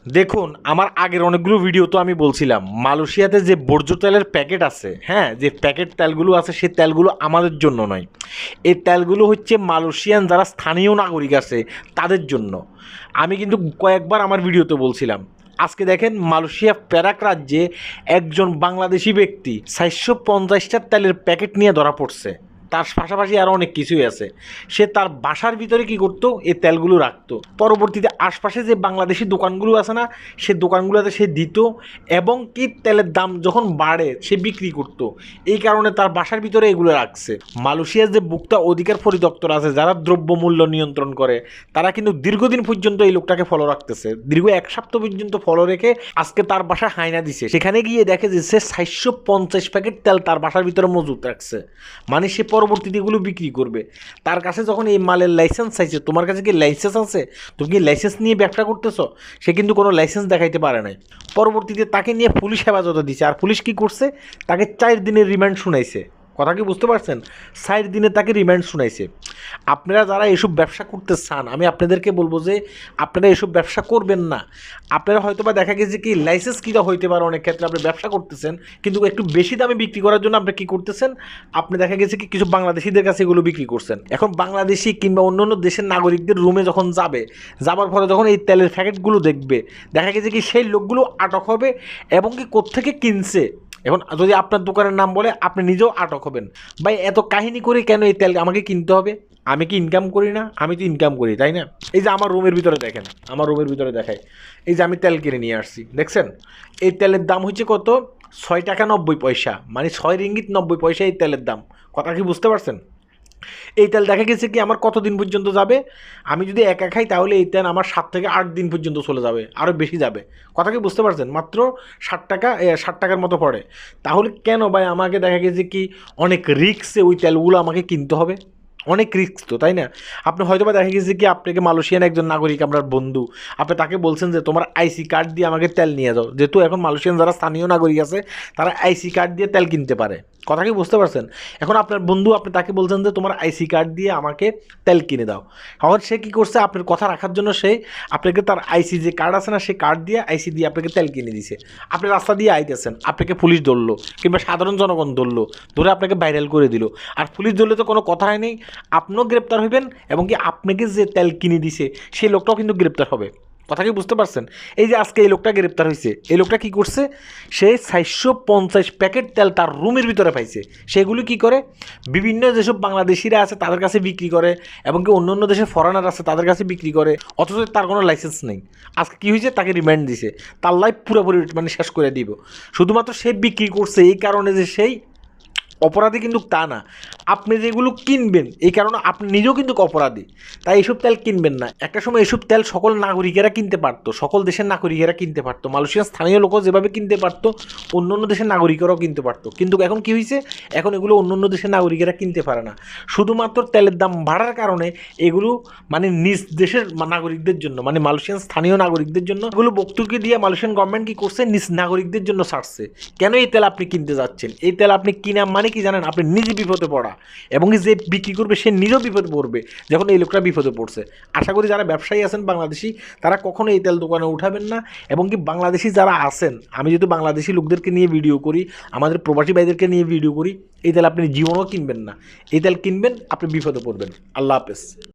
দেখুন, আমার আগের অনেকগুলো ভিডিও তো আমি বলছিলাম মালয়েশিয়াতে যে বর্জ্য তেলের প্যাকেট আছে, হ্যাঁ, যে প্যাকেট তেলগুলো আছে সেই তেলগুলো আমাদের জন্য নয়। এই তেলগুলো হচ্ছে মালয়েশিয়ান যারা স্থানীয় নাগরিক আছে তাদের জন্য। আমি কিন্তু কয়েকবার আমার ভিডিওতে বলছিলাম। আজকে দেখেন মালয়েশিয়া পেরাক রাজ্যে একজন বাংলাদেশি ব্যক্তি 450টা তেলের প্যাকেট নিয়ে ধরা পড়ছে। তার পাশাপাশি আরও অনেক কিছুই আছে। সে তার বাসার ভিতরে কি করতো, এই তেলগুলো রাখতো। পরবর্তীতে আশপাশে যে বাংলাদেশি দোকানগুলো আছে না, সে দোকানগুলোতে সে দিত এবং কি তেলের দাম যখন বাড়ে সে বিক্রি করতো। এই কারণে তার বাসার ভিতরে এগুলো রাখছে। মালয়েশিয়ার যে ভোক্তা অধিকার পরিদপ্তর আছে, যারা দ্রব্যমূল্য নিয়ন্ত্রণ করে, তারা কিন্তু দীর্ঘদিন পর্যন্ত এই লোকটাকে ফলো রাখতেছে। দীর্ঘ 1 সপ্তাহ পর্যন্ত ফলো রেখে আজকে তার বাসায় হায়না দিছে। সেখানে গিয়ে দেখে যে সে 450 প্যাকেট তেল তার বাসার ভিতরে মজুত রাখছে। মানে সে পরবর্তীতে এগুলো বিক্রি করবে। তার কাছে যখন এই মালের লাইসেন্স চাইছে, তোমার কাছে কি লাইসেন্স আছে, তুমি কি লাইসেন্স নিয়ে ব্যবসা করতেছো, সে কিন্তু কোনো লাইসেন্স দেখাইতে পারে নাই। পরবর্তীতে তাকে নিয়ে পুলিশ হেফাজতে দিছে। আর পুলিশ কি করছে, তাকে 4 দিনের রিমান্ড শুনাইছে। কথা কি বুঝতে পারছেন? 4 দিনে তাকে রিমান্ড শুনাইছে। আপনারা যারা এসব ব্যবসা করতে চান, আমি আপনাদেরকে বলবো যে আপনারা এসব ব্যবসা করবেন না। আপনারা হয়তো বা দেখা গেছে কি লাইসেন্স কীটা হইতে পারে, অনেক ক্ষেত্রে আপনি ব্যবসা করতেছেন কিন্তু একটু বেশি দামে বিক্রি করার জন্য আপনি কী করতেছেন, আপনি দেখা গেছে কি কিছু বাংলাদেশিদের কাছে এগুলো বিক্রি করছেন। এখন বাংলাদেশি কিংবা অন্য অন্য দেশের নাগরিকদের রুমে যখন যাবার পরে যখন এই তেলের প্যাকেটগুলো দেখবে, দেখা গেছে কি সেই লোকগুলো আটক হবে এবং কি কোত্থেকে কিনছে। এখন যদি আপনার দোকানের নাম বলে, আপনি নিজেও আটক হবেন। ভাই এত কাহিনী করে কেন এই তেল আমাকে কিনতে হবে? আমি কি ইনকাম করি না? আমি তো ইনকাম করি, তাই না? এই যে আমার রুমের ভিতরে দেখেন, আমার রুমের ভিতরে দেখায়, এই যে আমি তেল কিনে নিয়ে আসছি, দেখছেন? এই তেলের দাম হচ্ছে কত? 6 টাকা 90 পয়সা, মানে 6 রিঙ্গিত 90 পয়সা এই তেলের দাম। কথা কি বুঝতে পারছেন? এই তেল দেখা গেছে কি আমার কতদিন পর্যন্ত যাবে? আমি যদি একা খাই তাহলে এই তেল আমার 7 থেকে 8 দিন পর্যন্ত চলে যাবে, আরও বেশি যাবে। কথা কি বুঝতে পারছেন? মাত্র 60 টাকা, 60 টাকার মতো পড়ে। তাহলে কেন ভাই আমাকে দেখা গেছে কি অনেক রিস্কে ওই তেলগুলো আমাকে কিনতে হবে? অনেক রিস্ক তো, তাই না? আপনি হয়তো বা দেখা গেছে কি আপনাকে মালয়েশিয়ান একজন নাগরিক, আপনার বন্ধু, আপনি তাকে বলছেন যে তোমার আইসি কার্ড দিয়ে আমাকে তেল নিয়ে যাও। যেহেতু এখন মালয়েশিয়ান যারা স্থানীয় নাগরিক আছে তারা আইসি কার্ড দিয়ে তেল কিনতে পারে। কথা কি বুঝতে পারছেন? এখন আপনার বন্ধু, আপনি তাকে বলছেন যে তোমার আইসি কার্ড দিয়ে আমাকে তেল কিনে দাও। এখন সে কী করছে, আপনার কথা রাখার জন্য সে আপনাকে তার আইসি যে কার্ড আছে না, সেই কার্ড দিয়ে আইসি দিয়ে আপনাকে তেল কিনে দিছে। আপনি রাস্তা দিয়ে আইতেছেন, আপনাকে পুলিশ ধরলো কিংবা সাধারণ জনগণ ধরলো, ধরে আপনাকে ভাইরাল করে দিল। আর পুলিশ ধরলে তো কোনো কথাই নেই, আপনিও গ্রেপ্তার হইবেন এবং কি আপনাকে যে তেল কিনে দিছে সেই লোকটাও কিন্তু গ্রেপ্তার হবে। কথা কি বুঝতে পারছেন? এই যে আজকে এই লোকটা গ্রেপ্তার হয়েছে, এই লোকটা কী করছে, সে 450 প্যাকেট তেল তার রুমের ভিতরে পাইছে। সেগুলি কি করে, বিভিন্ন যেসব বাংলাদেশিরা আছে তাদের কাছে বিক্রি করে এবং কি অন্য অন্য দেশের ফরেনার আছে তাদের কাছে বিক্রি করে, অথচ তার কোনো লাইসেন্স নেই। আজকে কী হয়েছে, তাকে রিমান্ড দিছে, তার লাইফ পুরোপুরি মানে শেষ করে দিব। শুধুমাত্র সে বিক্রি করছে এই কারণে যে সেই অপরাধী, কিন্তু তা না। আপনি যেগুলো কিনবেন এই কারণে আপনি নিজেও কিন্তু অপরাধী। তাই এইসব তেল কিনবেন না। একটা সময় এইসব তেল সকল নাগরিকেরা কিনতে পারতো, সকল দেশের নাগরিকেরা কিনতে পারতো। মালয়েশিয়ার স্থানীয় লোকও যেভাবে কিনতে পারতো, অন্য অন্য দেশের নাগরিকেরাও কিনতে পারতো। কিন্তু এখন কী হয়েছে, এখন এগুলো অন্য অন্য দেশের নাগরিকেরা কিনতে পারে না। শুধুমাত্র তেলের দাম বাড়ার কারণে এগুলো মানে নিজ দেশের নাগরিকদের জন্য, মানে মালয়েশিয়ান স্থানীয় নাগরিকদের জন্য এগুলো বক্তব্য দিয়ে মালয়েশিয়ান গভর্নমেন্ট কী করছে, নিজ নাগরিকদের জন্য ছাড়ছে। কেন এই তেল আপনি কিনতে যাচ্ছেন? এই তেল আপনি কিনা মানে কি জানেন, আপনি নিজে বিপদে পড়া এবং যে বিক্রি করবে সে নিজেও বিপদে পড়বে যখন এই লোকটা বিপদে পড়ছে। আশা করি যারা ব্যবসায়ী আছেন বাংলাদেশি, তারা কখনো এই তেল দোকানে উঠাবেন না। এবং কি বাংলাদেশি যারা আছেন, আমি যেহেতু বাংলাদেশি লোকদেরকে নিয়ে ভিডিও করি, আমাদের প্রবাসী ভাইদেরকে নিয়ে ভিডিও করি, এই তেল আপনি জীবনও কিনবেন না। এই তেল কিনবেন, আপনি বিপদে পড়বেন। আল্লাহ হাফেজ।